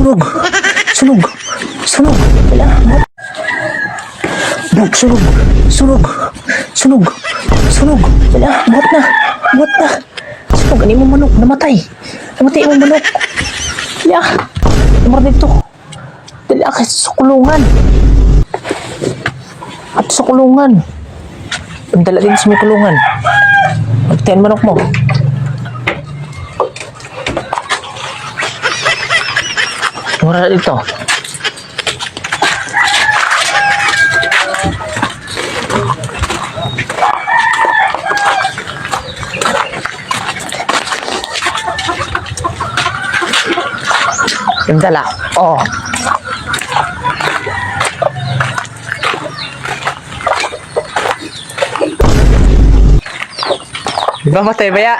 Sunog! Sunog! Sunog! Wala! Buhat! Sunog! Sunog! Sunog! Sunog! Wala! Buhat na! Buhat na! Sunog! Ano yung manok? Namatay! Namatay yung manok! Wala! Tumar dito! Wala kasi sa kulungan! At sa kulungan! Ang dala din sa may kulungan! Magtayin manok mo! Wala dito. Yung dala. Oh. Mamatay ba ya?